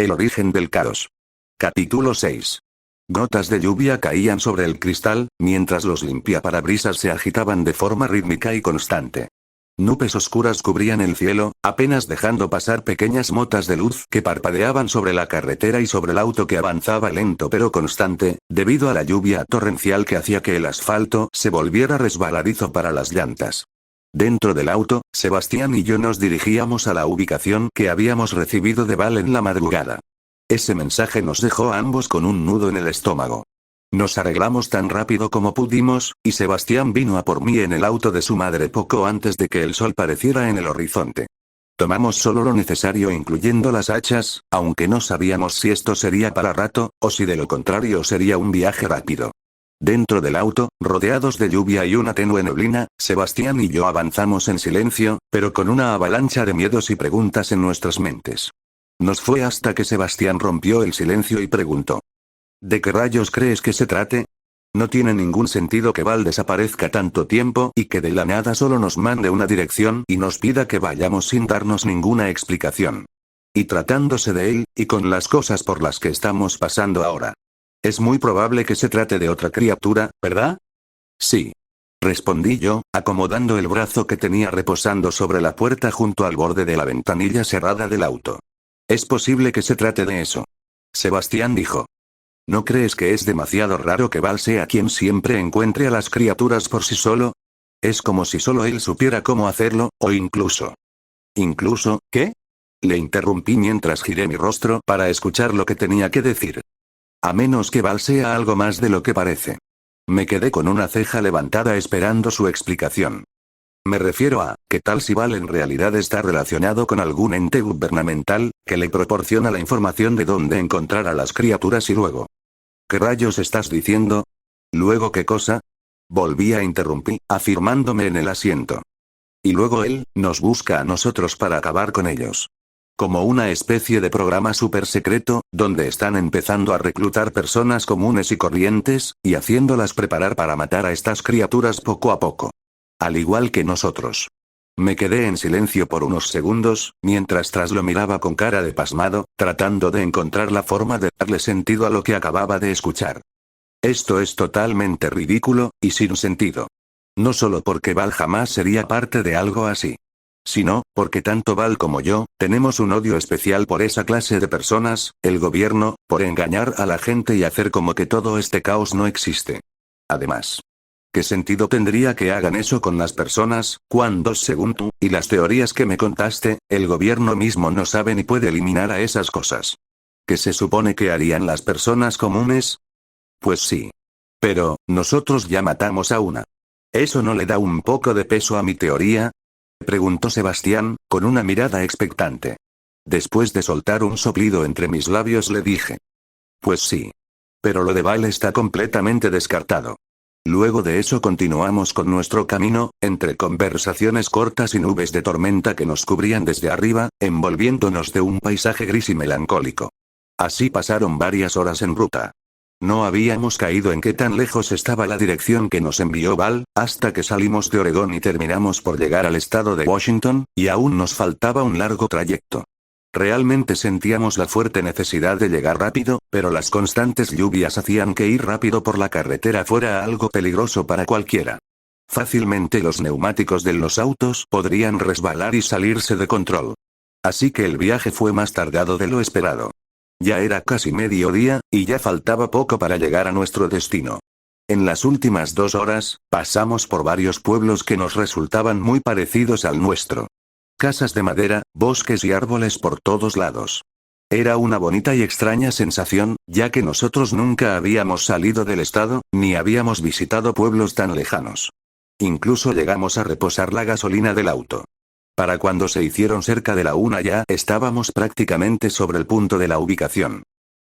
El origen del caos. Capítulo 6. Gotas de lluvia caían sobre el cristal, mientras los limpiaparabrisas se agitaban de forma rítmica y constante. Nubes oscuras cubrían el cielo, apenas dejando pasar pequeñas motas de luz que parpadeaban sobre la carretera y sobre el auto que avanzaba lento pero constante, debido a la lluvia torrencial que hacía que el asfalto se volviera resbaladizo para las llantas. Dentro del auto, Sebastián y yo nos dirigíamos a la ubicación que habíamos recibido de Val en la madrugada. Ese mensaje nos dejó a ambos con un nudo en el estómago. Nos arreglamos tan rápido como pudimos, y Sebastián vino a por mí en el auto de su madre poco antes de que el sol pareciera en el horizonte. Tomamos solo lo necesario incluyendo las hachas, aunque no sabíamos si esto sería para rato, o si de lo contrario sería un viaje rápido. Dentro del auto, rodeados de lluvia y una tenue neblina, Sebastián y yo avanzamos en silencio, pero con una avalancha de miedos y preguntas en nuestras mentes. Nos fue hasta que Sebastián rompió el silencio y preguntó: ¿de qué rayos crees que se trate? No tiene ningún sentido que Val desaparezca tanto tiempo y que de la nada solo nos mande una dirección y nos pida que vayamos sin darnos ninguna explicación. Y tratándose de él, y con las cosas por las que estamos pasando ahora. Es muy probable que se trate de otra criatura, ¿verdad? Sí. Respondí yo, acomodando el brazo que tenía reposando sobre la puerta junto al borde de la ventanilla cerrada del auto. Es posible que se trate de eso. Sebastián dijo: ¿no crees que es demasiado raro que Val sea quien siempre encuentre a las criaturas por sí solo? Es como si solo él supiera cómo hacerlo, o incluso... ¿Incluso, qué? Le interrumpí mientras giré mi rostro para escuchar lo que tenía que decir. A menos que Val sea algo más de lo que parece. Me quedé con una ceja levantada esperando su explicación. Me refiero a, ¿qué tal si Val en realidad está relacionado con algún ente gubernamental, que le proporciona la información de dónde encontrar a las criaturas y luego? ¿Qué rayos estás diciendo? ¿Luego qué cosa? Volví a interrumpir, afirmándome en el asiento. Y luego él, nos busca a nosotros para acabar con ellos. Como una especie de programa súper secreto, donde están empezando a reclutar personas comunes y corrientes, y haciéndolas preparar para matar a estas criaturas poco a poco. Al igual que nosotros. Me quedé en silencio por unos segundos, mientras tras lo miraba con cara de pasmado, tratando de encontrar la forma de darle sentido a lo que acababa de escuchar. Esto es totalmente ridículo, y sin sentido. No solo porque Val jamás sería parte de algo así. Sino, porque tanto Val como yo, tenemos un odio especial por esa clase de personas, el gobierno, por engañar a la gente y hacer como que todo este caos no existe. Además, ¿qué sentido tendría que hagan eso con las personas, cuando según tú, y las teorías que me contaste, el gobierno mismo no sabe ni puede eliminar a esas cosas? ¿Qué se supone que harían las personas comunes? Pues sí. Pero, nosotros ya matamos a una. ¿Eso no le da un poco de peso a mi teoría? Preguntó Sebastián, con una mirada expectante. Después de soltar un soplido entre mis labios le dije: pues sí. Pero lo de Val está completamente descartado. Luego de eso continuamos con nuestro camino, entre conversaciones cortas y nubes de tormenta que nos cubrían desde arriba, envolviéndonos de un paisaje gris y melancólico. Así pasaron varias horas en ruta. No habíamos caído en qué tan lejos estaba la dirección que nos envió Val, hasta que salimos de Oregón y terminamos por llegar al estado de Washington, y aún nos faltaba un largo trayecto. Realmente sentíamos la fuerte necesidad de llegar rápido, pero las constantes lluvias hacían que ir rápido por la carretera fuera algo peligroso para cualquiera. Fácilmente los neumáticos de los autos podrían resbalar y salirse de control. Así que el viaje fue más tardado de lo esperado. Ya era casi mediodía, y ya faltaba poco para llegar a nuestro destino. En las últimas 2 horas, pasamos por varios pueblos que nos resultaban muy parecidos al nuestro. Casas de madera, bosques y árboles por todos lados. Era una bonita y extraña sensación, ya que nosotros nunca habíamos salido del estado, ni habíamos visitado pueblos tan lejanos. Incluso llegamos a reposar la gasolina del auto. Para cuando se hicieron cerca de la 1 ya estábamos prácticamente sobre el punto de la ubicación.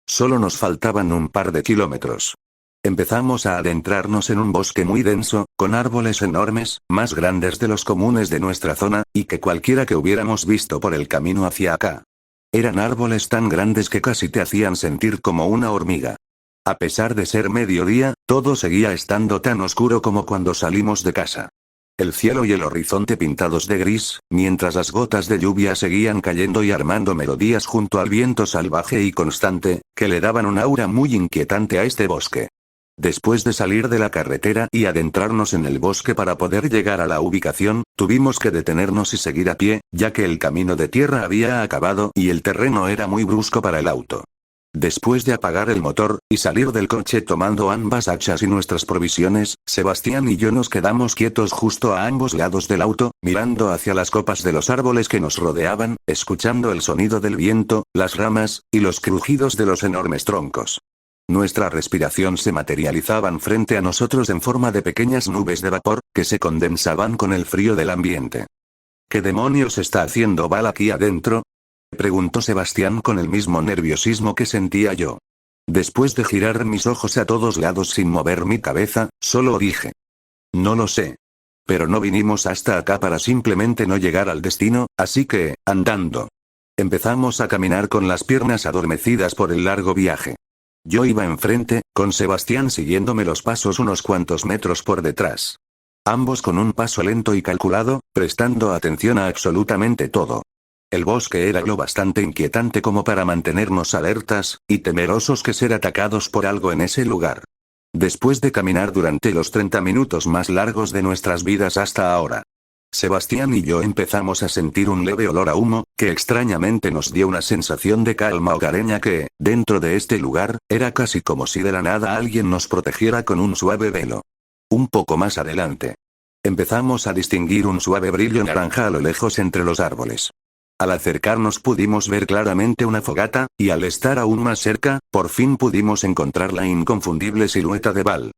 Solo nos faltaban un par de kilómetros. Empezamos a adentrarnos en un bosque muy denso, con árboles enormes, más grandes de los comunes de nuestra zona, y que cualquiera que hubiéramos visto por el camino hacia acá. Eran árboles tan grandes que casi te hacían sentir como una hormiga. A pesar de ser mediodía, todo seguía estando tan oscuro como cuando salimos de casa. El cielo y el horizonte pintados de gris, mientras las gotas de lluvia seguían cayendo y armando melodías junto al viento salvaje y constante, que le daban un aura muy inquietante a este bosque. Después de salir de la carretera y adentrarnos en el bosque para poder llegar a la ubicación, tuvimos que detenernos y seguir a pie, ya que el camino de tierra había acabado y el terreno era muy brusco para el auto. Después de apagar el motor, y salir del coche tomando ambas hachas y nuestras provisiones, Sebastián y yo nos quedamos quietos justo a ambos lados del auto, mirando hacia las copas de los árboles que nos rodeaban, escuchando el sonido del viento, las ramas, y los crujidos de los enormes troncos. Nuestra respiración se materializaban frente a nosotros en forma de pequeñas nubes de vapor, que se condensaban con el frío del ambiente. ¿Qué demonios está haciendo Val aquí adentro?, preguntó Sebastián con el mismo nerviosismo que sentía yo. Después de girar mis ojos a todos lados sin mover mi cabeza, solo dije: no lo sé. Pero no vinimos hasta acá para simplemente no llegar al destino, así que, andando. Empezamos a caminar con las piernas adormecidas por el largo viaje. Yo iba enfrente, con Sebastián siguiéndome los pasos unos cuantos metros por detrás. Ambos con un paso lento y calculado, prestando atención a absolutamente todo. El bosque era lo bastante inquietante como para mantenernos alertas, y temerosos que ser atacados por algo en ese lugar. Después de caminar durante los 30 minutos más largos de nuestras vidas hasta ahora, Sebastián y yo empezamos a sentir un leve olor a humo, que extrañamente nos dio una sensación de calma hogareña que, dentro de este lugar, era casi como si de la nada alguien nos protegiera con un suave velo. Un poco más adelante, empezamos a distinguir un suave brillo naranja a lo lejos entre los árboles. Al acercarnos pudimos ver claramente una fogata, y al estar aún más cerca, por fin pudimos encontrar la inconfundible silueta de Val.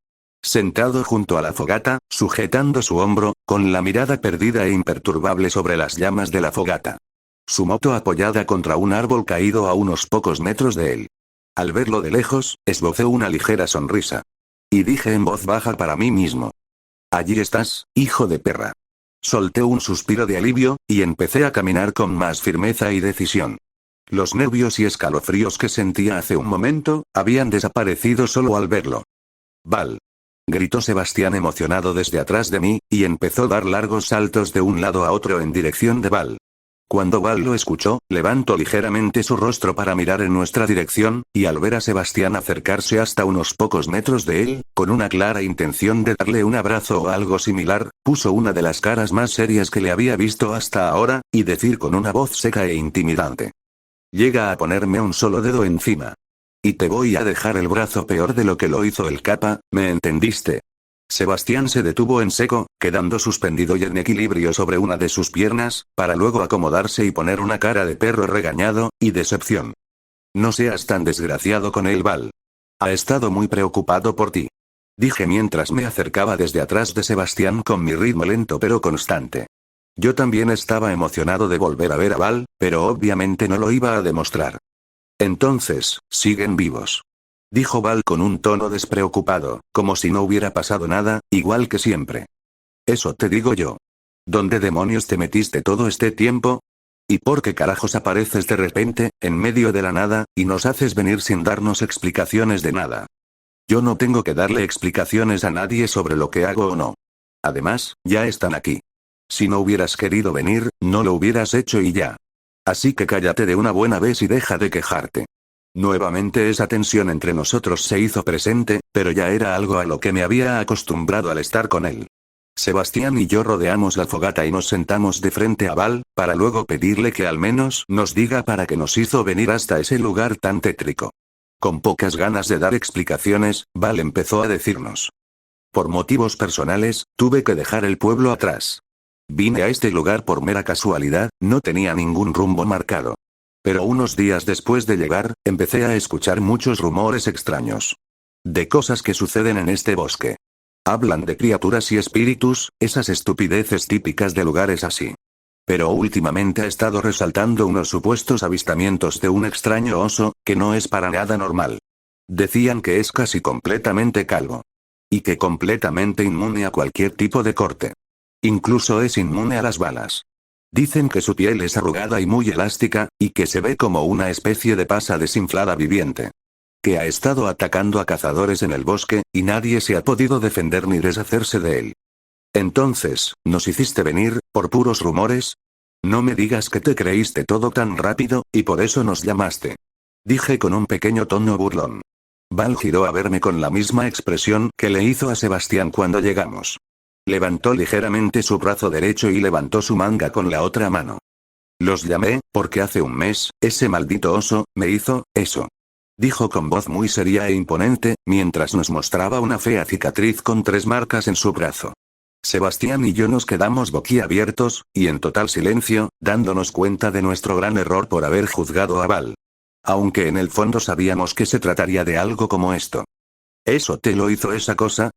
Sentado junto a la fogata, sujetando su hombro, con la mirada perdida e imperturbable sobre las llamas de la fogata. Su moto apoyada contra un árbol caído a unos pocos metros de él. Al verlo de lejos, esbocé una ligera sonrisa. Y dije en voz baja para mí mismo: allí estás, hijo de perra. Solté un suspiro de alivio, y empecé a caminar con más firmeza y decisión. Los nervios y escalofríos que sentía hace un momento, habían desaparecido solo al verlo. Val. Gritó Sebastián emocionado desde atrás de mí, y empezó a dar largos saltos de un lado a otro en dirección de Val. Cuando Val lo escuchó, levantó ligeramente su rostro para mirar en nuestra dirección, y al ver a Sebastián acercarse hasta unos pocos metros de él, con una clara intención de darle un abrazo o algo similar, puso una de las caras más serias que le había visto hasta ahora, y decir con una voz seca e intimidante: llega a ponerme un solo dedo encima. Y te voy a dejar el brazo peor de lo que lo hizo el capa, ¿me entendiste? Sebastián se detuvo en seco, quedando suspendido y en equilibrio sobre una de sus piernas, para luego acomodarse y poner una cara de perro regañado, y decepción. No seas tan desgraciado con él, Val. Ha estado muy preocupado por ti. Dije mientras me acercaba desde atrás de Sebastián con mi ritmo lento pero constante. Yo también estaba emocionado de volver a ver a Val, pero obviamente no lo iba a demostrar. Entonces, siguen vivos. Dijo Val con un tono despreocupado, como si no hubiera pasado nada, igual que siempre. Eso te digo yo. ¿Dónde demonios te metiste todo este tiempo? ¿Y por qué carajos apareces de repente, en medio de la nada, y nos haces venir sin darnos explicaciones de nada? Yo no tengo que darle explicaciones a nadie sobre lo que hago o no. Además, ya están aquí. Si no hubieras querido venir, no lo hubieras hecho y ya. Así que cállate de una buena vez y deja de quejarte. Nuevamente esa tensión entre nosotros se hizo presente, pero ya era algo a lo que me había acostumbrado al estar con él. Sebastián y yo rodeamos la fogata y nos sentamos de frente a Val, para luego pedirle que al menos nos diga para qué nos hizo venir hasta ese lugar tan tétrico. Con pocas ganas de dar explicaciones, Val empezó a decirnos: por motivos personales, tuve que dejar el pueblo atrás. Vine a este lugar por mera casualidad, no tenía ningún rumbo marcado. Pero unos días después de llegar, empecé a escuchar muchos rumores extraños. De cosas que suceden en este bosque. Hablan de criaturas y espíritus, esas estupideces típicas de lugares así. Pero últimamente ha estado resaltando unos supuestos avistamientos de un extraño oso, que no es para nada normal. Decían que es casi completamente calvo. Y que completamente inmune a cualquier tipo de corte. Incluso es inmune a las balas. Dicen que su piel es arrugada y muy elástica, y que se ve como una especie de pasa desinflada viviente. Que ha estado atacando a cazadores en el bosque, y nadie se ha podido defender ni deshacerse de él. Entonces, ¿nos hiciste venir, por puros rumores? No me digas que te creíste todo tan rápido, y por eso nos llamaste. Dije con un pequeño tono burlón. Val giró a verme con la misma expresión que le hizo a Sebastián cuando llegamos. Levantó ligeramente su brazo derecho y levantó su manga con la otra mano. Los llamé, porque hace un mes, ese maldito oso, me hizo, eso. Dijo con voz muy seria e imponente, mientras nos mostraba una fea cicatriz con 3 marcas en su brazo. Sebastián y yo nos quedamos boquiabiertos, y en total silencio, dándonos cuenta de nuestro gran error por haber juzgado a Val. Aunque en el fondo sabíamos que se trataría de algo como esto. ¿Eso te lo hizo esa cosa?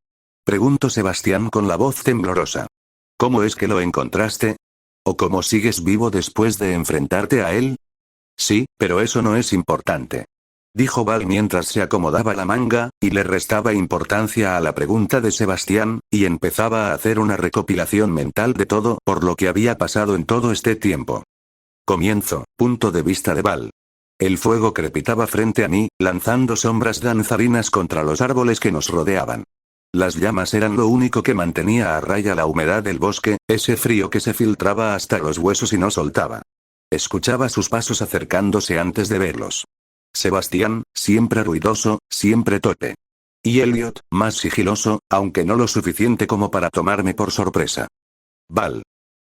Preguntó Sebastián con la voz temblorosa. ¿Cómo es que lo encontraste? ¿O cómo sigues vivo después de enfrentarte a él? Sí, pero eso no es importante. Dijo Val mientras se acomodaba la manga, y le restaba importancia a la pregunta de Sebastián, y empezaba a hacer una recopilación mental de todo por lo que había pasado en todo este tiempo. Comienzo, punto de vista de Val. El fuego crepitaba frente a mí, lanzando sombras danzarinas contra los árboles que nos rodeaban. Las llamas eran lo único que mantenía a raya la humedad del bosque, ese frío que se filtraba hasta los huesos y no soltaba. Escuchaba sus pasos acercándose antes de verlos. Sebastián, siempre ruidoso, siempre torpe. Y Elliot, más sigiloso, aunque no lo suficiente como para tomarme por sorpresa. Val.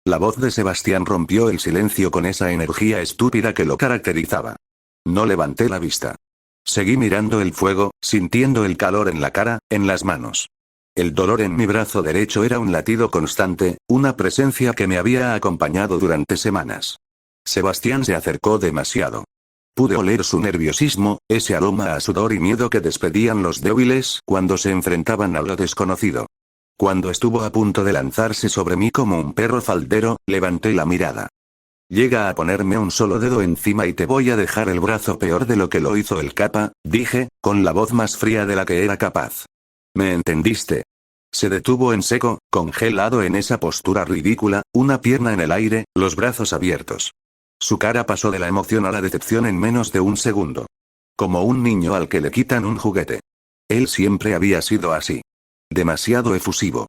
La voz de Sebastián rompió el silencio con esa energía estúpida que lo caracterizaba. No levanté la vista. Seguí mirando el fuego, sintiendo el calor en la cara, en las manos. El dolor en mi brazo derecho era un latido constante, una presencia que me había acompañado durante semanas. Sebastián se acercó demasiado. Pude oler su nerviosismo, ese aroma a sudor y miedo que despedían los débiles cuando se enfrentaban a lo desconocido. Cuando estuvo a punto de lanzarse sobre mí como un perro faldero, levanté la mirada. Llega a ponerme un solo dedo encima y te voy a dejar el brazo peor de lo que lo hizo el capa, dije, con la voz más fría de la que era capaz. ¿Me entendiste? Se detuvo en seco, congelado en esa postura ridícula, una pierna en el aire, los brazos abiertos. Su cara pasó de la emoción a la decepción en menos de un segundo. Como un niño al que le quitan un juguete. Él siempre había sido así. Demasiado efusivo.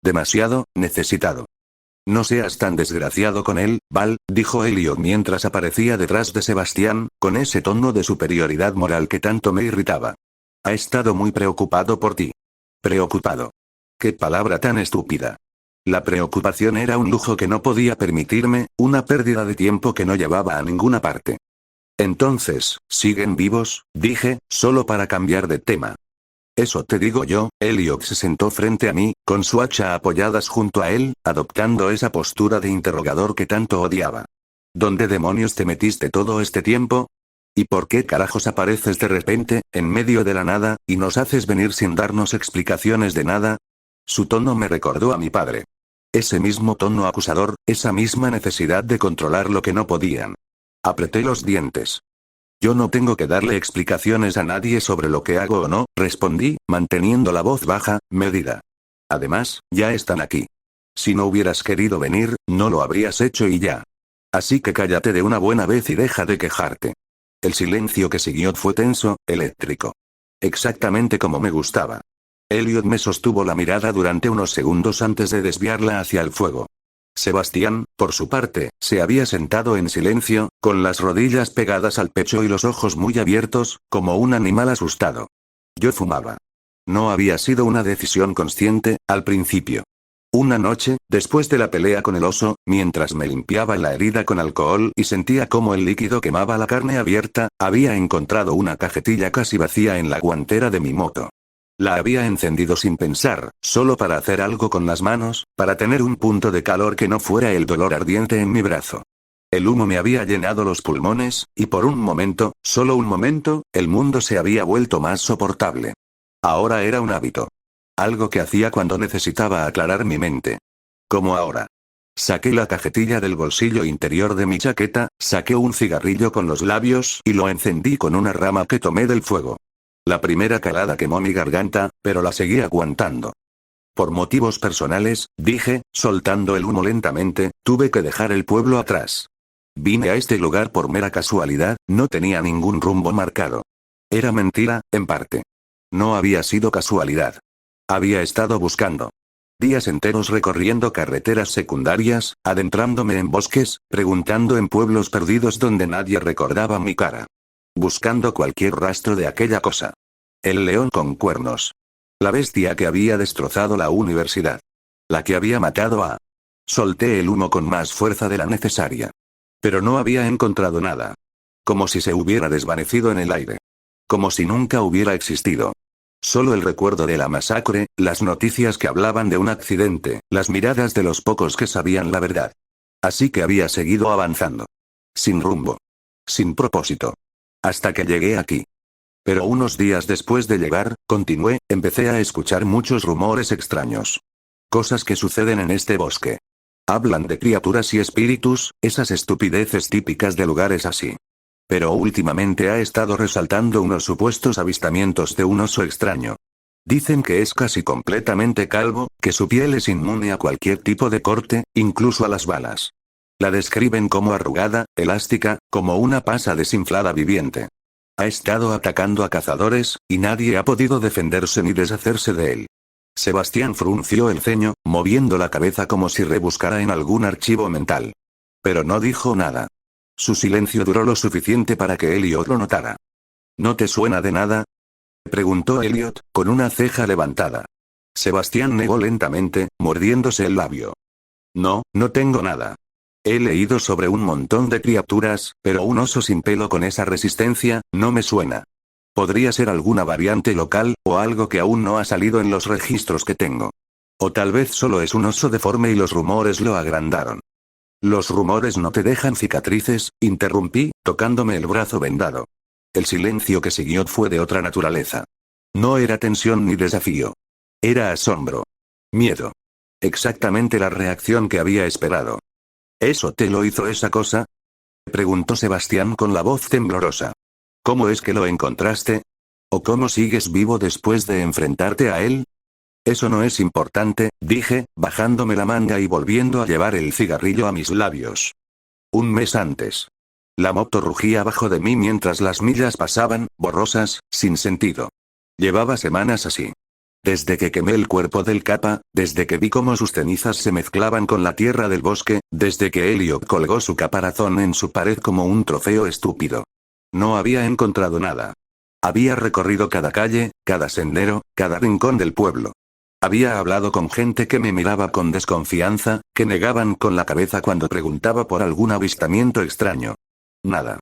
Demasiado necesitado. No seas tan desgraciado con él, Val, dijo Elliot mientras aparecía detrás de Sebastián, con ese tono de superioridad moral que tanto me irritaba. Ha estado muy preocupado por ti. Preocupado. Qué palabra tan estúpida. La preocupación era un lujo que no podía permitirme, una pérdida de tiempo que no llevaba a ninguna parte. Entonces, ¿siguen vivos?, dije, solo para cambiar de tema. Eso te digo yo. Elliot se sentó frente a mí, con su hacha apoyadas junto a él, adoptando esa postura de interrogador que tanto odiaba. ¿Dónde demonios te metiste todo este tiempo? ¿Y por qué carajos apareces de repente, en medio de la nada, y nos haces venir sin darnos explicaciones de nada? Su tono me recordó a mi padre. Ese mismo tono acusador, esa misma necesidad de controlar lo que no podían. Apreté los dientes. Yo no tengo que darle explicaciones a nadie sobre lo que hago o no, respondí, manteniendo la voz baja, medida. Además, ya están aquí. Si no hubieras querido venir, no lo habrías hecho y ya. Así que cállate de una buena vez y deja de quejarte. El silencio que siguió fue tenso, eléctrico. Exactamente como me gustaba. Elliot me sostuvo la mirada durante unos segundos antes de desviarla hacia el fuego. Sebastián, por su parte, se había sentado en silencio, con las rodillas pegadas al pecho y los ojos muy abiertos, como un animal asustado. Yo fumaba. No había sido una decisión consciente, al principio. Una noche, después de la pelea con el oso, mientras me limpiaba la herida con alcohol y sentía cómo el líquido quemaba la carne abierta, había encontrado una cajetilla casi vacía en la guantera de mi moto. La había encendido sin pensar, solo para hacer algo con las manos, para tener un punto de calor que no fuera el dolor ardiente en mi brazo. El humo me había llenado los pulmones, y por un momento, solo un momento, el mundo se había vuelto más soportable. Ahora era un hábito. Algo que hacía cuando necesitaba aclarar mi mente. Como ahora. Saqué la cajetilla del bolsillo interior de mi chaqueta, saqué un cigarrillo con los labios y lo encendí con una rama que tomé del fuego. La primera calada quemó mi garganta, pero la seguí aguantando. Por motivos personales, dije, soltando el humo lentamente, tuve que dejar el pueblo atrás. Vine a este lugar por mera casualidad, no tenía ningún rumbo marcado. Era mentira, en parte. No había sido casualidad. Había estado buscando. Días enteros recorriendo carreteras secundarias, adentrándome en bosques, preguntando en pueblos perdidos donde nadie recordaba mi cara. Buscando cualquier rastro de aquella cosa. El león con cuernos. La bestia que había destrozado la universidad. La que había matado a... Solté el humo con más fuerza de la necesaria. Pero no había encontrado nada. Como si se hubiera desvanecido en el aire. Como si nunca hubiera existido. Solo el recuerdo de la masacre, las noticias que hablaban de un accidente, las miradas de los pocos que sabían la verdad. Así que había seguido avanzando. Sin rumbo. Sin propósito. Hasta que llegué aquí. Pero unos días después de llegar, continué, empecé a escuchar muchos rumores extraños. Cosas que suceden en este bosque. Hablan de criaturas y espíritus, esas estupideces típicas de lugares así. Pero últimamente ha estado resaltando unos supuestos avistamientos de un oso extraño. Dicen que es casi completamente calvo, que su piel es inmune a cualquier tipo de corte, incluso a las balas. La describen como arrugada, elástica, como una pasa desinflada viviente. Ha estado atacando a cazadores, y nadie ha podido defenderse ni deshacerse de él. Sebastián frunció el ceño, moviendo la cabeza como si rebuscara en algún archivo mental. Pero no dijo nada. Su silencio duró lo suficiente para que Elliot lo notara. ¿No te suena de nada?, preguntó Elliot, con una ceja levantada. Sebastián negó lentamente, mordiéndose el labio. No, no tengo nada. He leído sobre un montón de criaturas, pero un oso sin pelo con esa resistencia, no me suena. Podría ser alguna variante local, o algo que aún no ha salido en los registros que tengo. O tal vez solo es un oso deforme y los rumores lo agrandaron. Los rumores no te dejan cicatrices, interrumpí, tocándome el brazo vendado. El silencio que siguió fue de otra naturaleza. No era tensión ni desafío. Era asombro. Miedo. Exactamente la reacción que había esperado. ¿Eso te lo hizo esa cosa?, preguntó Sebastián con la voz temblorosa. ¿Cómo es que lo encontraste? ¿O cómo sigues vivo después de enfrentarte a él? Eso no es importante, dije, bajándome la manga y volviendo a llevar el cigarrillo a mis labios. Un mes antes. La moto rugía abajo de mí mientras las millas pasaban, borrosas, sin sentido. Llevaba semanas así. Desde que quemé el cuerpo del capa, desde que vi cómo sus cenizas se mezclaban con la tierra del bosque, desde que Elliot colgó su caparazón en su pared como un trofeo estúpido. No había encontrado nada. Había recorrido cada calle, cada sendero, cada rincón del pueblo. Había hablado con gente que me miraba con desconfianza, que negaban con la cabeza cuando preguntaba por algún avistamiento extraño. Nada.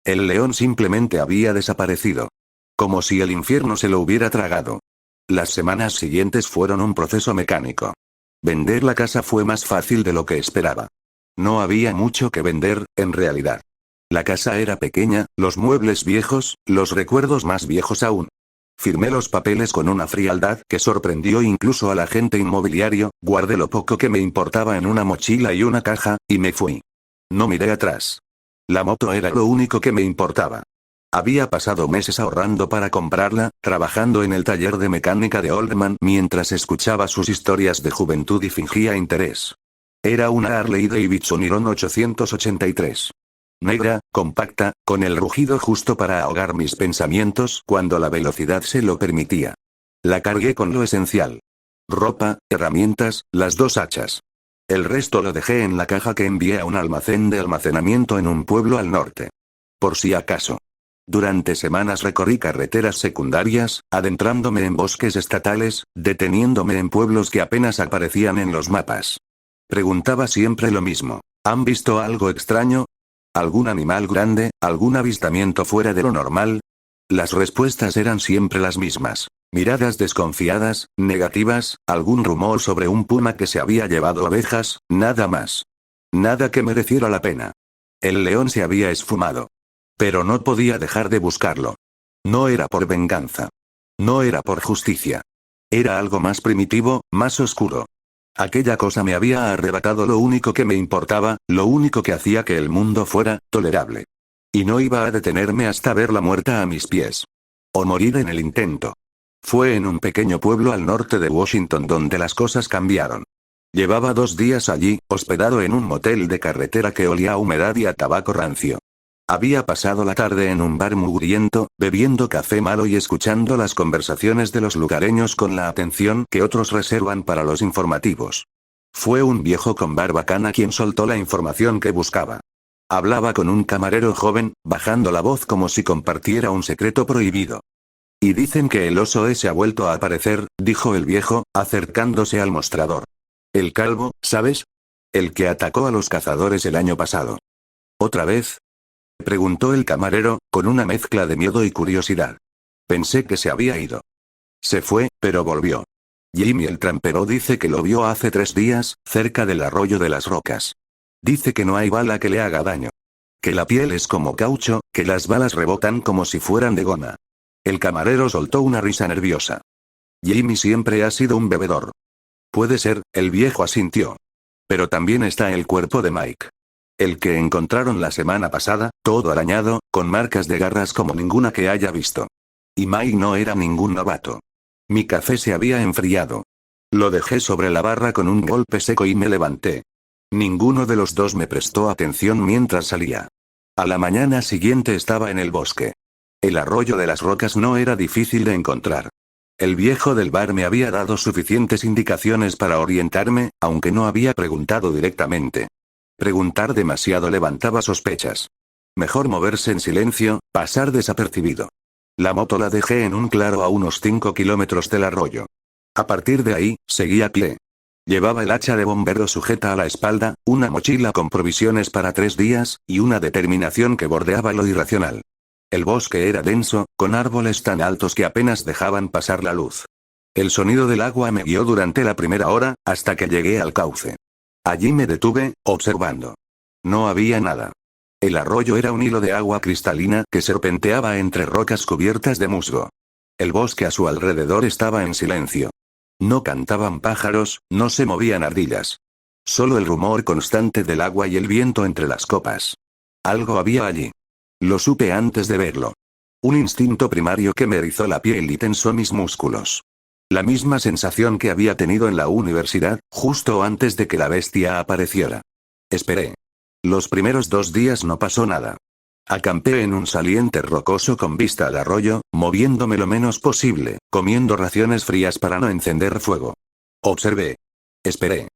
El león simplemente había desaparecido. Como si el infierno se lo hubiera tragado. Las semanas siguientes fueron un proceso mecánico. Vender la casa fue más fácil de lo que esperaba. No había mucho que vender, en realidad. La casa era pequeña, los muebles viejos, los recuerdos más viejos aún. Firmé los papeles con una frialdad que sorprendió incluso al agente inmobiliario, guardé lo poco que me importaba en una mochila y una caja, y me fui. No miré atrás. La moto era lo único que me importaba. Había pasado meses ahorrando para comprarla, trabajando en el taller de mecánica de Oldman mientras escuchaba sus historias de juventud y fingía interés. Era una Harley Davidson Iron 883. Negra, compacta, con el rugido justo para ahogar mis pensamientos cuando la velocidad se lo permitía. La cargué con lo esencial. Ropa, herramientas, las 2 hachas. El resto lo dejé en la caja que envié a un almacén de almacenamiento en un pueblo al norte. Por si acaso. Durante semanas recorrí carreteras secundarias, adentrándome en bosques estatales, deteniéndome en pueblos que apenas aparecían en los mapas. Preguntaba siempre lo mismo. ¿Han visto algo extraño? ¿Algún animal grande? ¿Algún avistamiento fuera de lo normal? Las respuestas eran siempre las mismas. Miradas desconfiadas, negativas, algún rumor sobre un puma que se había llevado abejas, nada más. Nada que mereciera la pena. El león se había esfumado. Pero no podía dejar de buscarlo. No era por venganza. No era por justicia. Era algo más primitivo, más oscuro. Aquella cosa me había arrebatado lo único que me importaba, lo único que hacía que el mundo fuera tolerable. Y no iba a detenerme hasta verla muerta a mis pies. O morir en el intento. Fue en un pequeño pueblo al norte de Washington donde las cosas cambiaron. Llevaba 2 días allí, hospedado en un motel de carretera que olía a humedad y a tabaco rancio. Había pasado la tarde en un bar mugriento, bebiendo café malo y escuchando las conversaciones de los lugareños con la atención que otros reservan para los informativos. Fue un viejo con barba cana quien soltó la información que buscaba. Hablaba con un camarero joven, bajando la voz como si compartiera un secreto prohibido. Y dicen que el oso ese ha vuelto a aparecer, dijo el viejo, acercándose al mostrador. El calvo, ¿sabes? El que atacó a los cazadores el año pasado. ¿Otra vez? Preguntó el camarero, con una mezcla de miedo y curiosidad. Pensé que se había ido. Se fue, pero volvió. Jimmy el trampero dice que lo vio hace 3 días, cerca del arroyo de las rocas. Dice que no hay bala que le haga daño. Que la piel es como caucho, que las balas rebotan como si fueran de goma. El camarero soltó una risa nerviosa. Jimmy siempre ha sido un bebedor. Puede ser, el viejo asintió. Pero también está el cuerpo de Mike. El que encontraron la semana pasada, todo arañado, con marcas de garras como ninguna que haya visto. Y Mike no era ningún novato. Mi café se había enfriado. Lo dejé sobre la barra con un golpe seco y me levanté. Ninguno de los dos me prestó atención mientras salía. A la mañana siguiente estaba en el bosque. El arroyo de las rocas no era difícil de encontrar. El viejo del bar me había dado suficientes indicaciones para orientarme, aunque no había preguntado directamente. Preguntar demasiado levantaba sospechas. Mejor moverse en silencio, pasar desapercibido. La moto la dejé en un claro a unos 5 kilómetros del arroyo. A partir de ahí, seguí a pie. Llevaba el hacha de bombero sujeta a la espalda, una mochila con provisiones para 3 días, y una determinación que bordeaba lo irracional. El bosque era denso, con árboles tan altos que apenas dejaban pasar la luz. El sonido del agua me guió durante la primera hora, hasta que llegué al cauce. Allí me detuve, observando. No había nada. El arroyo era un hilo de agua cristalina que serpenteaba entre rocas cubiertas de musgo. El bosque a su alrededor estaba en silencio. No cantaban pájaros, no se movían ardillas. Solo el rumor constante del agua y el viento entre las copas. Algo había allí. Lo supe antes de verlo. Un instinto primario que me erizó la piel y tensó mis músculos. La misma sensación que había tenido en la universidad, justo antes de que la bestia apareciera. Esperé. Los primeros 2 días no pasó nada. Acampé en un saliente rocoso con vista al arroyo, moviéndome lo menos posible, comiendo raciones frías para no encender fuego. Observé. Esperé.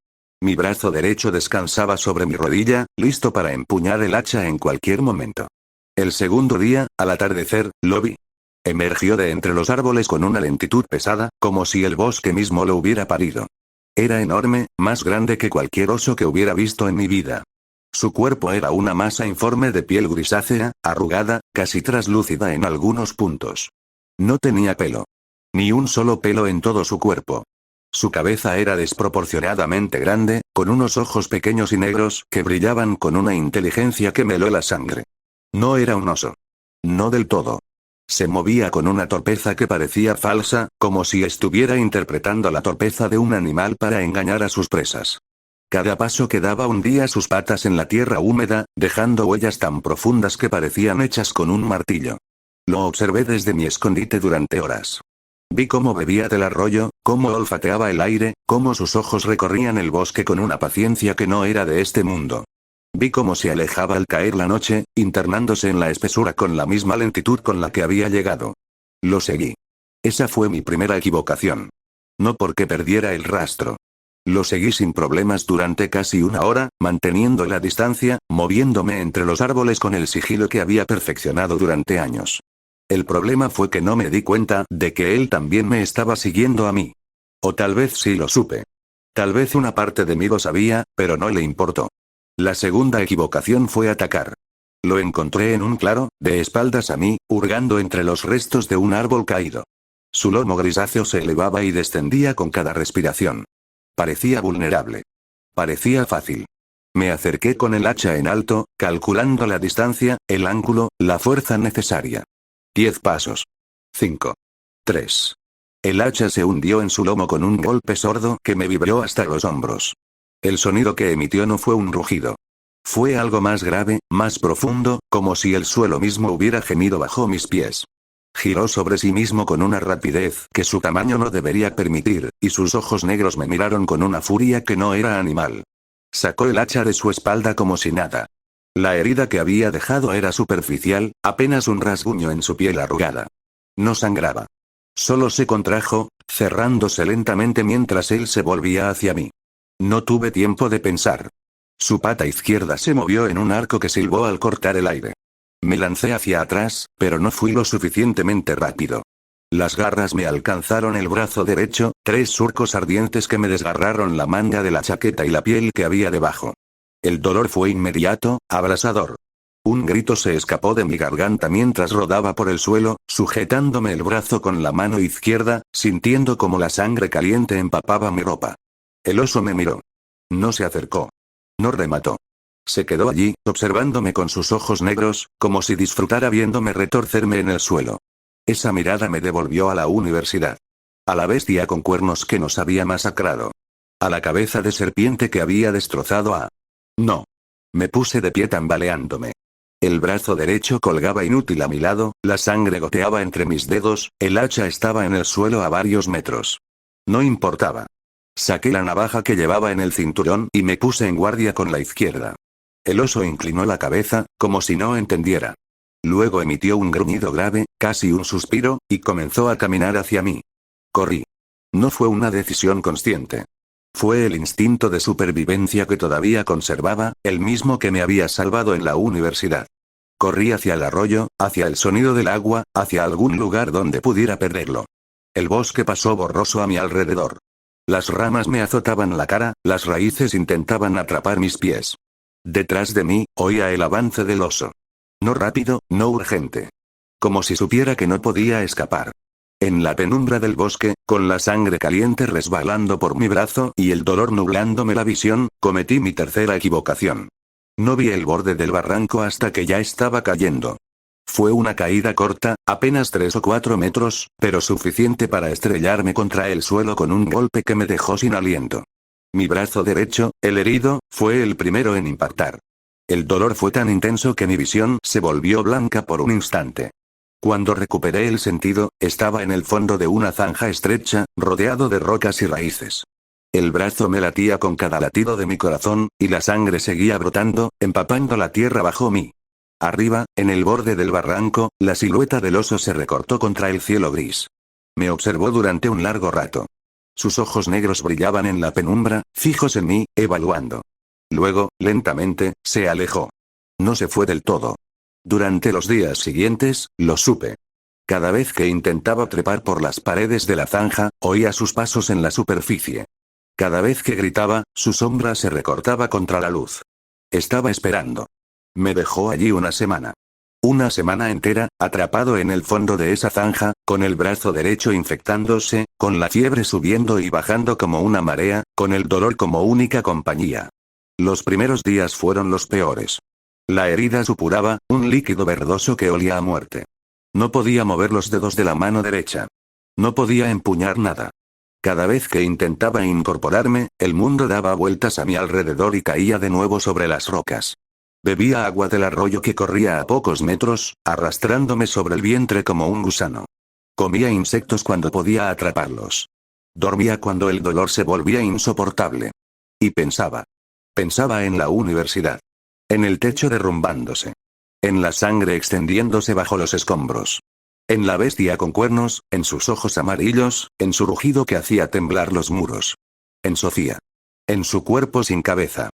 Mi brazo derecho descansaba sobre mi rodilla, listo para empuñar el hacha en cualquier momento. El segundo día, al atardecer, lo vi. Emergió de entre los árboles con una lentitud pesada, como si el bosque mismo lo hubiera parido. Era enorme, más grande que cualquier oso que hubiera visto en mi vida. Su cuerpo era una masa informe de piel grisácea, arrugada, casi traslúcida en algunos puntos. No tenía pelo. Ni un solo pelo en todo su cuerpo. Su cabeza era desproporcionadamente grande, con unos ojos pequeños y negros que brillaban con una inteligencia que me heló la sangre. No era un oso. No del todo. Se movía con una torpeza que parecía falsa, como si estuviera interpretando la torpeza de un animal para engañar a sus presas. Cada paso que daba hundía sus patas en la tierra húmeda, dejando huellas tan profundas que parecían hechas con un martillo. Lo observé desde mi escondite durante horas. Vi cómo bebía del arroyo, cómo olfateaba el aire, cómo sus ojos recorrían el bosque con una paciencia que no era de este mundo. Vi cómo se alejaba al caer la noche, internándose en la espesura con la misma lentitud con la que había llegado. Lo seguí. Esa fue mi primera equivocación. No porque perdiera el rastro. Lo seguí sin problemas durante casi 1 hora, manteniendo la distancia, moviéndome entre los árboles con el sigilo que había perfeccionado durante años. El problema fue que no me di cuenta de que él también me estaba siguiendo a mí. O tal vez sí lo supe. Tal vez una parte de mí lo sabía, pero no le importó. La segunda equivocación fue atacar. Lo encontré en un claro, de espaldas a mí, hurgando entre los restos de un árbol caído. Su lomo grisáceo se elevaba y descendía con cada respiración. Parecía vulnerable. Parecía fácil. Me acerqué con el hacha en alto, calculando la distancia, el ángulo, la fuerza necesaria. 10 pasos. 5. 3. El hacha se hundió en su lomo con un golpe sordo que me vibró hasta los hombros. El sonido que emitió no fue un rugido. Fue algo más grave, más profundo, como si el suelo mismo hubiera gemido bajo mis pies. Giró sobre sí mismo con una rapidez que su tamaño no debería permitir, y sus ojos negros me miraron con una furia que no era animal. Sacó el hacha de su espalda como si nada. La herida que había dejado era superficial, apenas un rasguño en su piel arrugada. No sangraba. Solo se contrajo, cerrándose lentamente mientras él se volvía hacia mí. No tuve tiempo de pensar. Su pata izquierda se movió en un arco que silbó al cortar el aire. Me lancé hacia atrás, pero no fui lo suficientemente rápido. Las garras me alcanzaron el brazo derecho, 3 surcos ardientes que me desgarraron la manga de la chaqueta y la piel que había debajo. El dolor fue inmediato, abrasador. Un grito se escapó de mi garganta mientras rodaba por el suelo, sujetándome el brazo con la mano izquierda, sintiendo como la sangre caliente empapaba mi ropa. El oso me miró. No se acercó. No remató. Se quedó allí, observándome con sus ojos negros, como si disfrutara viéndome retorcerme en el suelo. Esa mirada me devolvió a la universidad. A la bestia con cuernos que nos había masacrado. A la cabeza de serpiente que había destrozado a... No. Me puse de pie tambaleándome. El brazo derecho colgaba inútil a mi lado, la sangre goteaba entre mis dedos, el hacha estaba en el suelo a varios metros. No importaba. Saqué la navaja que llevaba en el cinturón y me puse en guardia con la izquierda. El oso inclinó la cabeza, como si no entendiera. Luego emitió un gruñido grave, casi un suspiro, y comenzó a caminar hacia mí. Corrí. No fue una decisión consciente. Fue el instinto de supervivencia que todavía conservaba, el mismo que me había salvado en la universidad. Corrí hacia el arroyo, hacia el sonido del agua, hacia algún lugar donde pudiera perderlo. El bosque pasó borroso a mi alrededor. Las ramas me azotaban la cara, las raíces intentaban atrapar mis pies. Detrás de mí, oía el avance del oso. No rápido, no urgente. Como si supiera que no podía escapar. En la penumbra del bosque, con la sangre caliente resbalando por mi brazo y el dolor nublándome la visión, cometí mi tercera equivocación. No vi el borde del barranco hasta que ya estaba cayendo. Fue una caída corta, apenas 3 o 4 metros, pero suficiente para estrellarme contra el suelo con un golpe que me dejó sin aliento. Mi brazo derecho, el herido, fue el primero en impactar. El dolor fue tan intenso que mi visión se volvió blanca por un instante. Cuando recuperé el sentido, estaba en el fondo de una zanja estrecha, rodeado de rocas y raíces. El brazo me latía con cada latido de mi corazón, y la sangre seguía brotando, empapando la tierra bajo mí. Arriba, en el borde del barranco, la silueta del oso se recortó contra el cielo gris. Me observó durante un largo rato. Sus ojos negros brillaban en la penumbra, fijos en mí, evaluando. Luego, lentamente, se alejó. No se fue del todo. Durante los días siguientes, lo supe. Cada vez que intentaba trepar por las paredes de la zanja, oía sus pasos en la superficie. Cada vez que gritaba, su sombra se recortaba contra la luz. Estaba esperando. Me dejó allí una semana. Una semana entera, atrapado en el fondo de esa zanja, con el brazo derecho infectándose, con la fiebre subiendo y bajando como una marea, con el dolor como única compañía. Los primeros días fueron los peores. La herida supuraba, un líquido verdoso que olía a muerte. No podía mover los dedos de la mano derecha. No podía empuñar nada. Cada vez que intentaba incorporarme, el mundo daba vueltas a mi alrededor y caía de nuevo sobre las rocas. Bebía agua del arroyo que corría a pocos metros, arrastrándome sobre el vientre como un gusano. Comía insectos cuando podía atraparlos. Dormía cuando el dolor se volvía insoportable. Y pensaba. Pensaba en la universidad. En el techo derrumbándose. En la sangre extendiéndose bajo los escombros. En la bestia con cuernos, en sus ojos amarillos, en su rugido que hacía temblar los muros. En Sofía. En su cuerpo sin cabeza.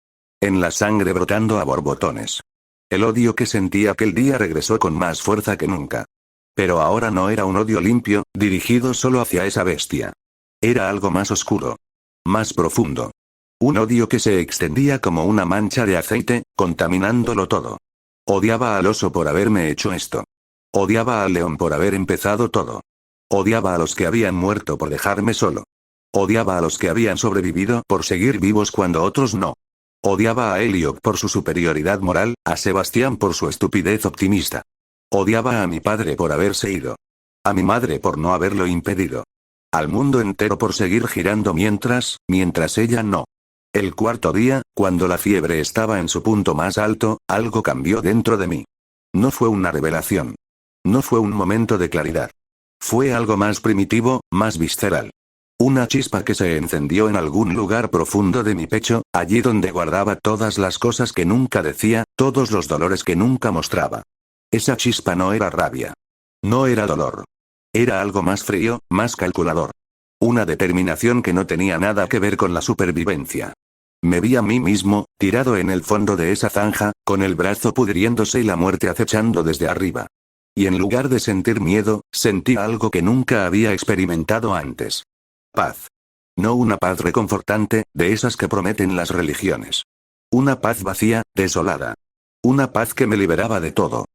En la sangre brotando a borbotones. El odio que sentí aquel día regresó con más fuerza que nunca. Pero ahora no era un odio limpio, dirigido solo hacia esa bestia. Era algo más oscuro. Más profundo. Un odio que se extendía como una mancha de aceite, contaminándolo todo. Odiaba al oso por haberme hecho esto. Odiaba al león por haber empezado todo. Odiaba a los que habían muerto por dejarme solo. Odiaba a los que habían sobrevivido por seguir vivos cuando otros no. Odiaba a Elliot por su superioridad moral, a Sebastián por su estupidez optimista. Odiaba a mi padre por haberse ido. A mi madre por no haberlo impedido. Al mundo entero por seguir girando mientras ella no. El cuarto día, cuando la fiebre estaba en su punto más alto, algo cambió dentro de mí. No fue una revelación. No fue un momento de claridad. Fue algo más primitivo, más visceral. Una chispa que se encendió en algún lugar profundo de mi pecho, allí donde guardaba todas las cosas que nunca decía, Todos los dolores que nunca mostraba. Esa chispa no era rabia. No era dolor. Era algo más frío, más calculador. Una determinación que no tenía nada que ver con la supervivencia. Me vi a mí mismo, tirado en el fondo de esa zanja, con el brazo pudriéndose y la muerte acechando desde arriba. Y en lugar de sentir miedo, sentí algo que nunca había experimentado antes. Paz. No una paz reconfortante, de esas que prometen las religiones. Una paz vacía, desolada. Una paz que me liberaba de todo.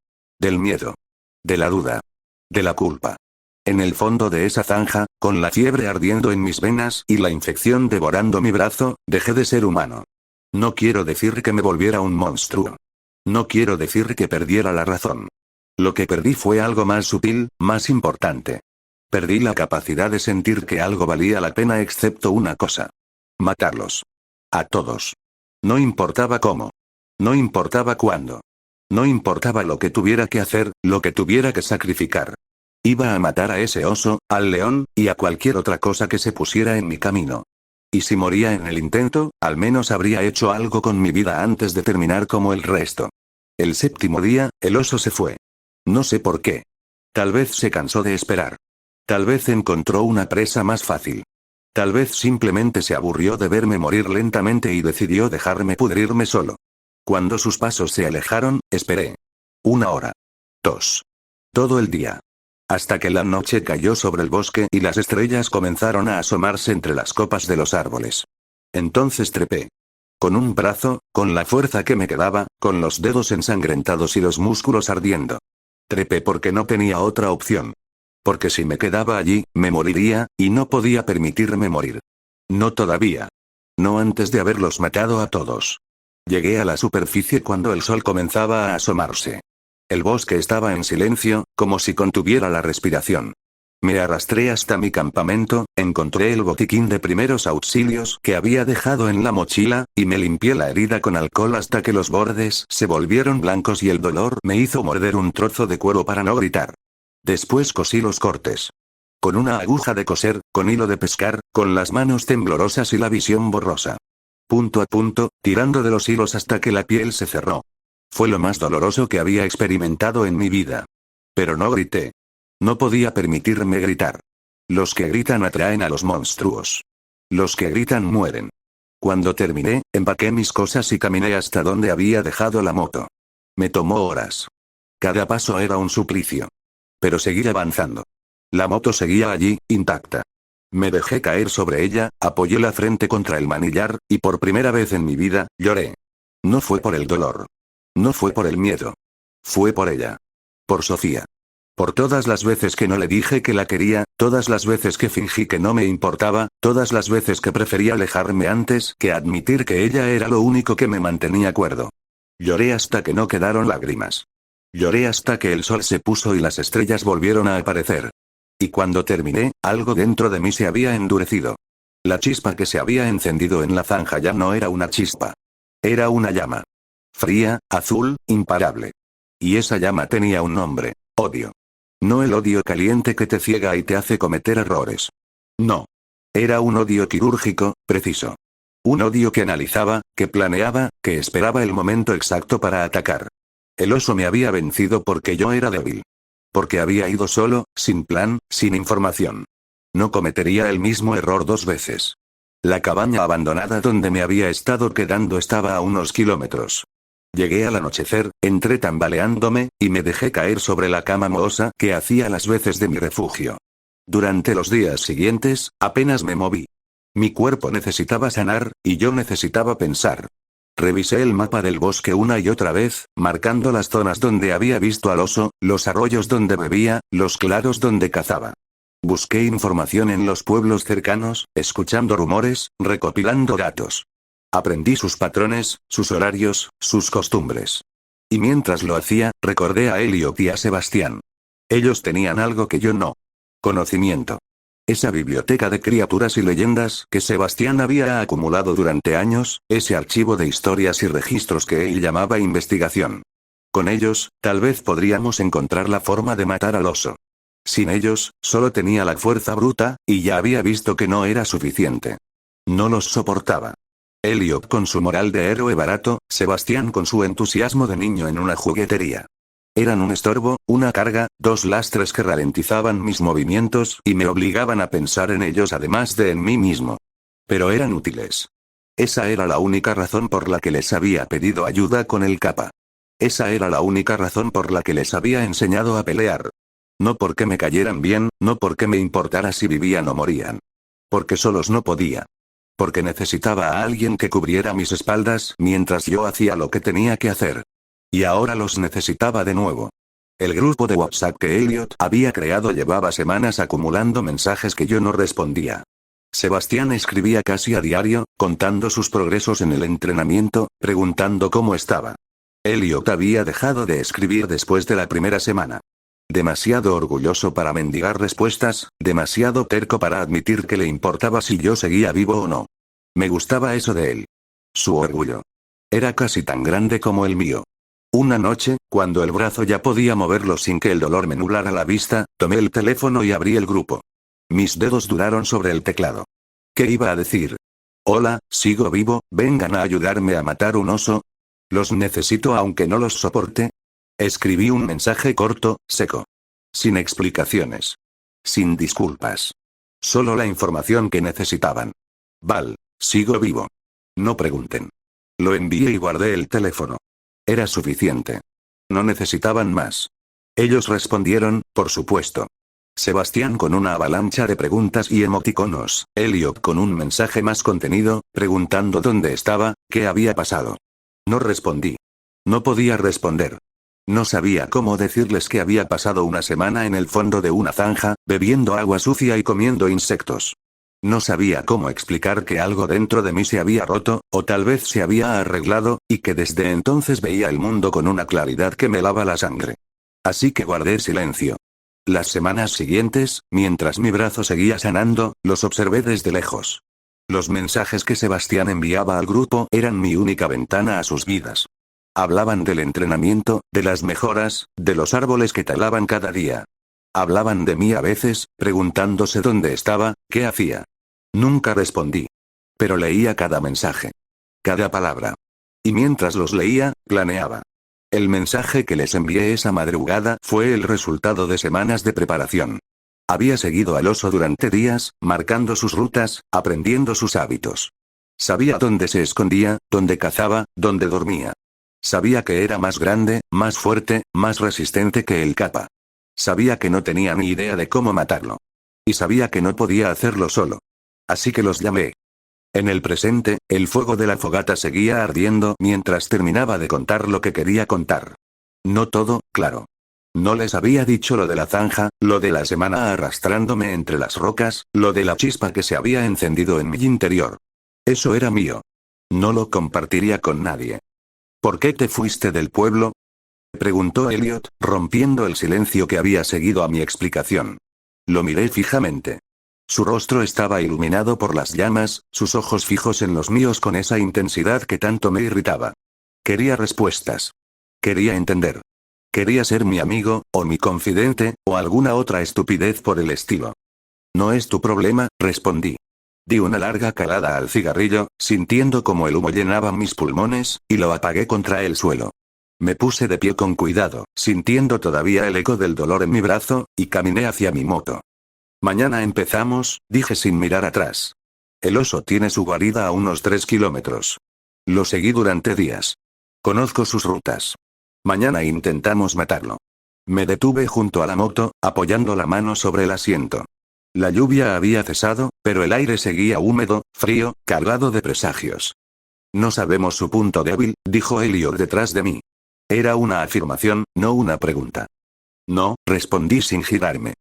Del miedo. De la duda. De la culpa. En el fondo de esa zanja, con la fiebre ardiendo en mis venas y la infección devorando mi brazo, dejé de ser humano. No quiero decir que me volviera un monstruo. No quiero decir que perdiera la razón. Lo que perdí fue algo más sutil, más importante. Perdí la capacidad de sentir que algo valía la pena excepto una cosa. Matarlos. A todos. No importaba cómo. No importaba cuándo. No importaba lo que tuviera que hacer, lo que tuviera que sacrificar. Iba a matar a ese oso, al león, y a cualquier otra cosa que se pusiera en mi camino. Y si moría en el intento, al menos habría hecho algo con mi vida antes de terminar como el resto. El séptimo día, el oso se fue. No sé por qué. Tal vez se cansó de esperar. Tal vez encontró una presa más fácil. Tal vez simplemente se aburrió de verme morir lentamente y decidió dejarme pudrirme solo. Cuando sus pasos se alejaron, esperé. 1 hora. 2. Todo el día. Hasta que la noche cayó sobre el bosque y las estrellas comenzaron a asomarse entre las copas de los árboles. Entonces trepé. Con un brazo, con la fuerza que me quedaba, con los dedos ensangrentados y los músculos ardiendo. Trepé porque no tenía otra opción. Porque si me quedaba allí, me moriría, y no podía permitirme morir. No todavía. No antes de haberlos matado a todos. Llegué a la superficie cuando el sol comenzaba a asomarse. El bosque estaba en silencio, como si contuviera la respiración. Me arrastré hasta mi campamento, encontré el botiquín de primeros auxilios que había dejado en la mochila, y me limpié la herida con alcohol hasta que los bordes se volvieron blancos y el dolor me hizo morder un trozo de cuero para no gritar. Después cosí los cortes. Con una aguja de coser, con hilo de pescar, con las manos temblorosas y la visión borrosa. Punto a punto, tirando de los hilos hasta que la piel se cerró. Fue lo más doloroso que había experimentado en mi vida. Pero no grité. No podía permitirme gritar. Los que gritan atraen a los monstruos. Los que gritan mueren. Cuando terminé, empaqué mis cosas y caminé hasta donde había dejado la moto. Me tomó horas. Cada paso era un suplicio. Pero seguí avanzando. La moto seguía allí, intacta. Me dejé caer sobre ella, apoyé la frente contra el manillar, y por primera vez en mi vida, lloré. No fue por el dolor. No fue por el miedo. Fue por ella. Por Sofía. Por todas las veces que no le dije que la quería, todas las veces que fingí que no me importaba, todas las veces que prefería alejarme antes que admitir que ella era lo único que me mantenía cuerdo. Lloré hasta que no quedaron lágrimas. Lloré hasta que el sol se puso y las estrellas volvieron a aparecer. Y cuando terminé, algo dentro de mí se había endurecido. La chispa que se había encendido en la zanja ya no era una chispa. Era una llama. Fría, azul, imparable. Y esa llama tenía un nombre: odio. No el odio caliente que te ciega y te hace cometer errores. No. Era un odio quirúrgico, preciso. Un odio que analizaba, que planeaba, que esperaba el momento exacto para atacar. El oso me había vencido porque yo era débil. Porque había ido solo, sin plan, sin información. No cometería el mismo error 2 veces. La cabaña abandonada donde me había estado quedando estaba a unos kilómetros. Llegué al anochecer, entré tambaleándome, y me dejé caer sobre la cama mohosa que hacía las veces de mi refugio. Durante los días siguientes, apenas me moví. Mi cuerpo necesitaba sanar, y yo necesitaba pensar. Revisé el mapa del bosque una y otra vez, marcando las zonas donde había visto al oso, los arroyos donde bebía, los claros donde cazaba. Busqué información en los pueblos cercanos, escuchando rumores, recopilando datos. Aprendí sus patrones, sus horarios, sus costumbres. Y mientras lo hacía, recordé a Elliot y a Sebastián. Ellos tenían algo que yo no. Conocimiento. Esa biblioteca de criaturas y leyendas que Sebastián había acumulado durante años, ese archivo de historias y registros que él llamaba investigación. Con ellos, tal vez podríamos encontrar la forma de matar al oso. Sin ellos, solo tenía la fuerza bruta, y ya había visto que no era suficiente. No los soportaba. Elliot con su moral de héroe barato, Sebastián con su entusiasmo de niño en una juguetería. Eran un estorbo, una carga, dos lastres que ralentizaban mis movimientos y me obligaban a pensar en ellos además de en mí mismo. Pero eran útiles. Esa era la única razón por la que les había pedido ayuda con el capa. Esa era la única razón por la que les había enseñado a pelear. No porque me cayeran bien, no porque me importara si vivían o morían. Porque solos no podía. Porque necesitaba a alguien que cubriera mis espaldas mientras yo hacía lo que tenía que hacer. Y ahora los necesitaba de nuevo. El grupo de WhatsApp que Elliot había creado llevaba semanas acumulando mensajes que yo no respondía. Sebastián escribía casi a diario, contando sus progresos en el entrenamiento, preguntando cómo estaba. Elliot había dejado de escribir después de la primera semana. Demasiado orgulloso para mendigar respuestas, demasiado terco para admitir que le importaba si yo seguía vivo o no. Me gustaba eso de él. Su orgullo. Era casi tan grande como el mío. Una noche, cuando el brazo ya podía moverlo sin que el dolor me nublara la vista, tomé el teléfono y abrí el grupo. Mis dedos duraron sobre el teclado. ¿Qué iba a decir? Hola, sigo vivo, vengan a ayudarme a matar un oso. Los necesito aunque no los soporte. Escribí un mensaje corto, seco. Sin explicaciones. Sin disculpas. Solo la información que necesitaban. Val, sigo vivo. No pregunten. Lo envié y guardé el teléfono. Era suficiente. No necesitaban más. Ellos respondieron, por supuesto. Sebastián con una avalancha de preguntas y emoticonos, Elliot con un mensaje más contenido, preguntando dónde estaba, qué había pasado. No respondí. No podía responder. No sabía cómo decirles que había pasado una semana en el fondo de una zanja, bebiendo agua sucia y comiendo insectos. No sabía cómo explicar que algo dentro de mí se había roto, o tal vez se había arreglado, y que desde entonces veía el mundo con una claridad que me helaba la sangre. Así que guardé silencio. Las semanas siguientes, mientras mi brazo seguía sanando, los observé desde lejos. Los mensajes que Sebastián enviaba al grupo eran mi única ventana a sus vidas. Hablaban del entrenamiento, de las mejoras, de los árboles que talaban cada día. Hablaban de mí a veces, preguntándose dónde estaba, qué hacía. Nunca respondí. Pero leía cada mensaje. Cada palabra. Y mientras los leía, planeaba. El mensaje que les envié esa madrugada fue el resultado de semanas de preparación. Había seguido al oso durante días, marcando sus rutas, aprendiendo sus hábitos. Sabía dónde se escondía, dónde cazaba, dónde dormía. Sabía que era más grande, más fuerte, más resistente que el capa. Sabía que no tenía ni idea de cómo matarlo. Y sabía que no podía hacerlo solo. Así que los llamé. En el presente, el fuego de la fogata seguía ardiendo mientras terminaba de contar lo que quería contar. No todo, claro. No les había dicho lo de la zanja, lo de la semana arrastrándome entre las rocas, lo de la chispa que se había encendido en mi interior. Eso era mío. No lo compartiría con nadie. ¿Por qué te fuiste del pueblo? Preguntó Elliot, rompiendo el silencio que había seguido a mi explicación. Lo miré fijamente. Su rostro estaba iluminado por las llamas, sus ojos fijos en los míos con esa intensidad que tanto me irritaba. Quería respuestas. Quería entender. Quería ser mi amigo, o mi confidente, o alguna otra estupidez por el estilo. No es tu problema, respondí. Di una larga calada al cigarrillo, sintiendo como el humo llenaba mis pulmones, y lo apagué contra el suelo. Me puse de pie con cuidado, sintiendo todavía el eco del dolor en mi brazo, y caminé hacia mi moto. Mañana empezamos, dije sin mirar atrás. El oso tiene su guarida a unos 3 kilómetros. Lo seguí durante días. Conozco sus rutas. Mañana intentamos matarlo. Me detuve junto a la moto, apoyando la mano sobre el asiento. La lluvia había cesado, pero el aire seguía húmedo, frío, cargado de presagios. No sabemos su punto débil, dijo Elliot detrás de mí. Era una afirmación, no una pregunta. No, respondí sin girarme.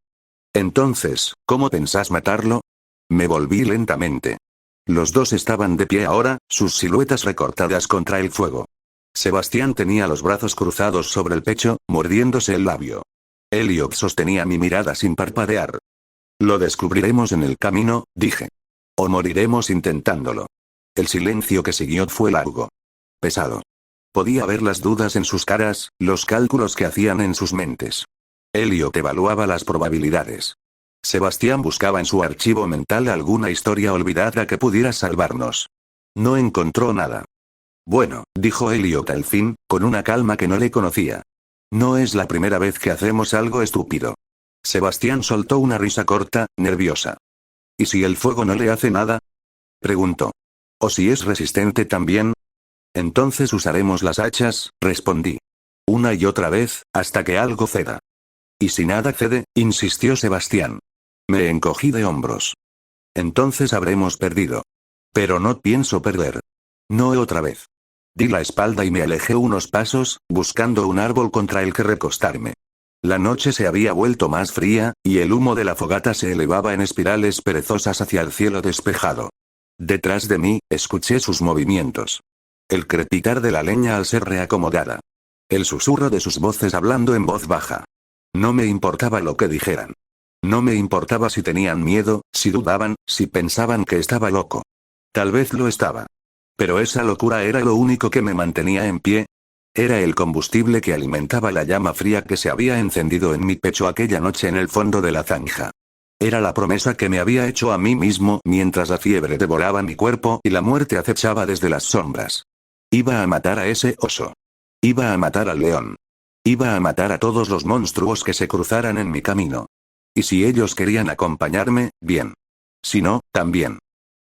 Entonces, ¿cómo pensás matarlo? Me volví lentamente. Los dos estaban de pie ahora, sus siluetas recortadas contra el fuego. Sebastián tenía los brazos cruzados sobre el pecho, mordiéndose el labio. Elliot sostenía mi mirada sin parpadear. Lo descubriremos en el camino, dije. O moriremos intentándolo. El silencio que siguió fue largo. Pesado. Podía ver las dudas en sus caras, los cálculos que hacían en sus mentes. Elliot evaluaba las probabilidades. Sebastián buscaba en su archivo mental alguna historia olvidada que pudiera salvarnos. No encontró nada. Bueno, dijo Elliot al fin, con una calma que no le conocía. No es la primera vez que hacemos algo estúpido. Sebastián soltó una risa corta, nerviosa. ¿Y si el fuego no le hace nada? Preguntó. ¿O si es resistente también? Entonces usaremos las hachas, respondí. Una y otra vez, hasta que algo ceda. ¿Y si nada cede? Insistió Sebastián. Me encogí de hombros. Entonces habremos perdido. Pero no pienso perder. No otra vez. Di la espalda y me alejé unos pasos, buscando un árbol contra el que recostarme. La noche se había vuelto más fría, y el humo de la fogata se elevaba en espirales perezosas hacia el cielo despejado. Detrás de mí, escuché sus movimientos. El crepitar de la leña al ser reacomodada. El susurro de sus voces hablando en voz baja. No me importaba lo que dijeran. No me importaba si tenían miedo, si dudaban, si pensaban que estaba loco. Tal vez lo estaba. Pero esa locura era lo único que me mantenía en pie. Era el combustible que alimentaba la llama fría que se había encendido en mi pecho aquella noche en el fondo de la zanja. Era la promesa que me había hecho a mí mismo mientras la fiebre devoraba mi cuerpo y la muerte acechaba desde las sombras. Iba a matar a ese oso. Iba a matar al león. Iba a matar a todos los monstruos que se cruzaran en mi camino. Y si ellos querían acompañarme, bien. Si no, también.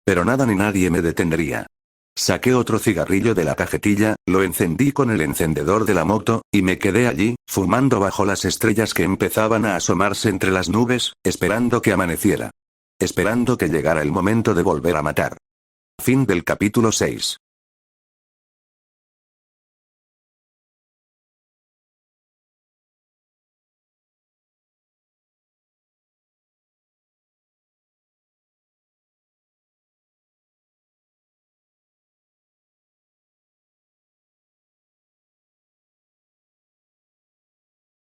Pero nada ni nadie me detendría. Saqué otro cigarrillo de la cajetilla, lo encendí con el encendedor de la moto, y me quedé allí, fumando bajo las estrellas que empezaban a asomarse entre las nubes, esperando que amaneciera. Esperando que llegara el momento de volver a matar. Fin del capítulo 6.